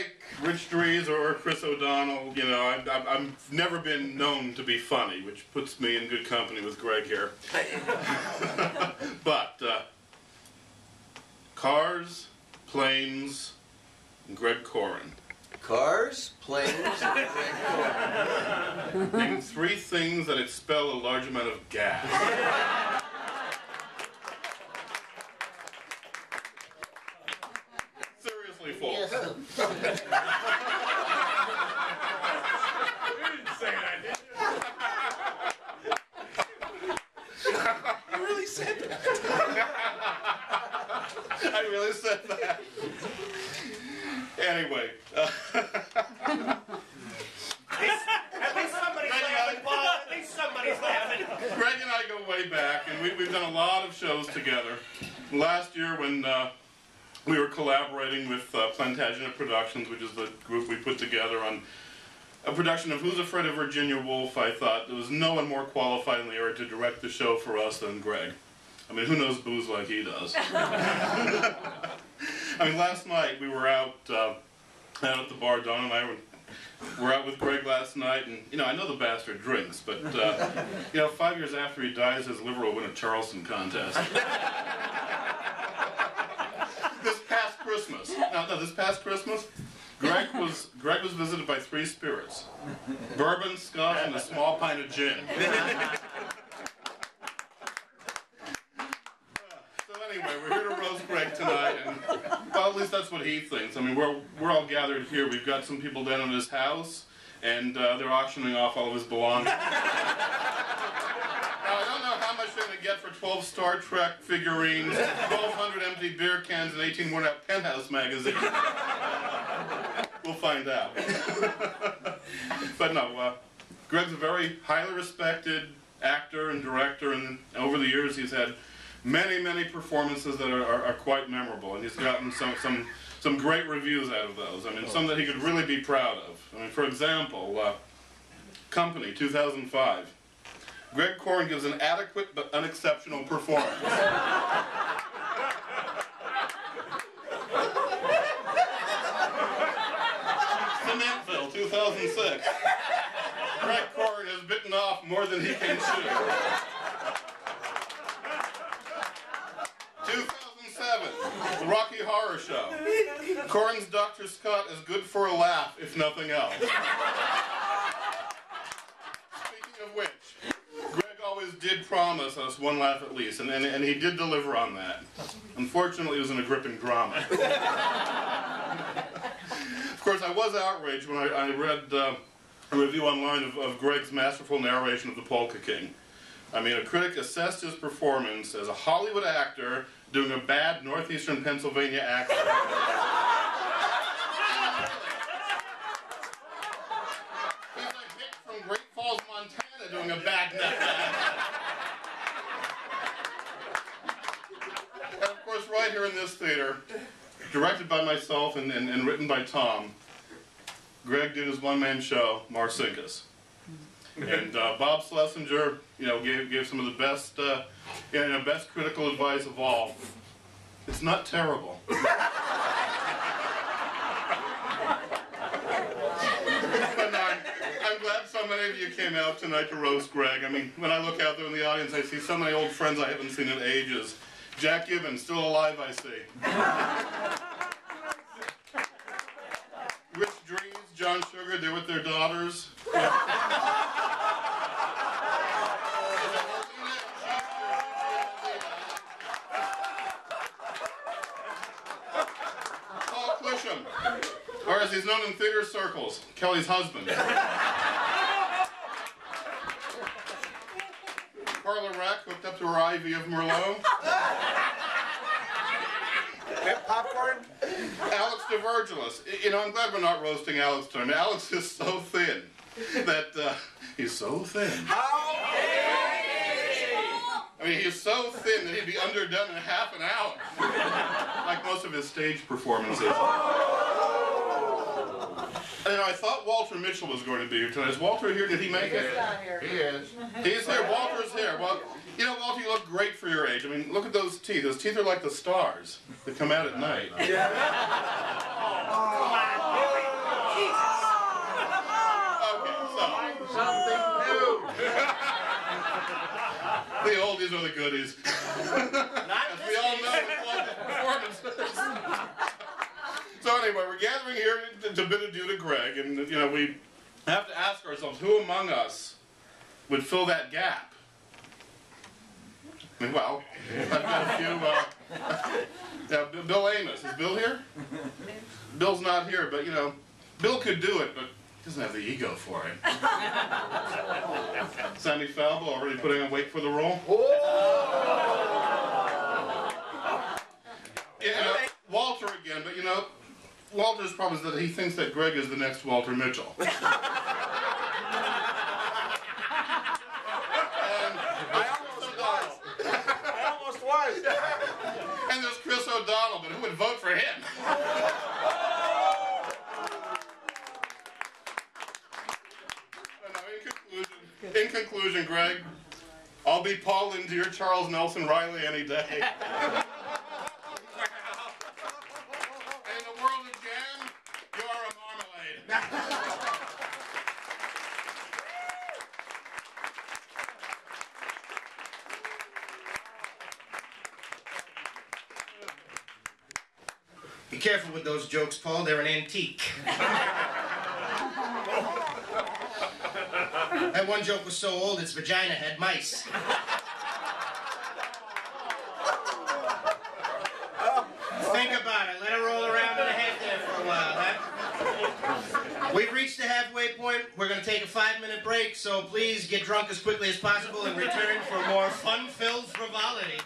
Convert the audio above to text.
unlike Rich Dries or Chris O'Donnell, you know, I've never been known to be funny, which puts me in good company with Greg here. But cars, planes, and Greg Korin. Cars, planes, and Greg Korin. Name 3 things that expel a large amount of gas. Seriously false. You didn't say that, did you? You really said that. I really said that. Anyway. At least somebody's laughing, Paul. At least somebody's laughing. Greg and I go way back, and we've done a lot of shows together. Last year when we were collaborating with Plantagenet Productions, which is the group we put together on a production of Who's Afraid of Virginia Woolf, I thought there was no one more qualified in the area to direct the show for us than Greg. I mean, who knows booze like he does? I mean, last night we were out at the bar. Don and I were out with Greg last night, and you know, I know the bastard drinks, but you know, 5 years after he dies, his liver will win a Charleston contest. This past Christmas, Greg was visited by 3 spirits: bourbon, scotch, and a small pint of gin. Anyway, we're here to roast Greg tonight, and well, at least that's what he thinks. I mean, we're all gathered here. We've got some people down at his house, and they're auctioning off all of his belongings. Now, I don't know how much they're going to get for 12 Star Trek figurines, 1,200 empty beer cans, and 18 worn-out Penthouse magazines. We'll find out. But no, Greg's a very highly respected actor and director, and over the years he's had many performances that are quite memorable, and he's gotten some great reviews out of those. I mean, some that he could really be proud of. I mean, for example, Company, 2005. Greg Korin gives an adequate but unexceptional performance. Cementville, 2006. Greg Korin has bitten off more than he can chew. 2007, The Rocky Horror Show. Korin's Dr. Scott is good for a laugh, if nothing else. Speaking of which, Greg always did promise us one laugh at least, and he did deliver on that. Unfortunately, it was in a gripping drama. Of course, I was outraged when I read a review online of Greg's masterful narration of The Polka King. I mean, a critic assessed his performance as a Hollywood actor doing a bad northeastern Pennsylvania accent. He's a hick from Great Falls, Montana doing a bad And of course, right here in this theater, directed by myself and written by Tom, Greg did his one-man show, Marcinkus. And Bob Schlesinger, you know, gave some of the best, best critical advice of all. It's not terrible. But no, I'm glad so many of you came out tonight to roast Greg. I mean, when I look out there in the audience, I see so many old friends I haven't seen in ages. Jack Gibbons, still alive, I see. Rich Dries, John Sugar, they're with their daughters. Or as he's known in theater circles, Kelly's husband. Carla Rack hooked up to her IV of Merlot. Popcorn? Alex DeVirgilis. You know, I'm glad we're not roasting Alex tonight. Alex is so thin that he's so thin. I mean, he's so thin that he'd be underdone in half an hour, like most of his stage performances. You know, I thought Walter Mitchell was going to be here tonight. Is Walter here? Did he make it? He's not here. He is. He's here. Walter's here. Well, you know, Walter, you look great for your age. I mean, look at those teeth. Those teeth are like the stars that come out at night. Come on, these are the goodies. Not As we all know, with Walter's performances. So anyway, we're gathering here to bid adieu to Greg, and you know we have to ask ourselves, who among us would fill that gap? I mean, well, I've got a few. Yeah, Bill Amos. Is Bill here? Bill's not here, but you know, Bill could do it, but he doesn't have the ego for it. Sammy Falbo already putting on weight for the role. You know, Walter again, but you know, Walter's problem is that he thinks that Greg is the next Walter Mitchell. And I almost was. and there's Chris O'Donnell, but who would vote for him? In conclusion, Greg, I'll be Paul Lindsay or Charles Nelson Riley any day. In the world of jam, you're a marmalade. Be careful with those jokes, Paul. They're an antique. That one joke was so old, its vagina had mice. Think about it. Let it roll around in the head there for a while, huh? We've reached the halfway point. We're going to take a 5-minute break, so please get drunk as quickly as possible and return for more fun-filled frivolity.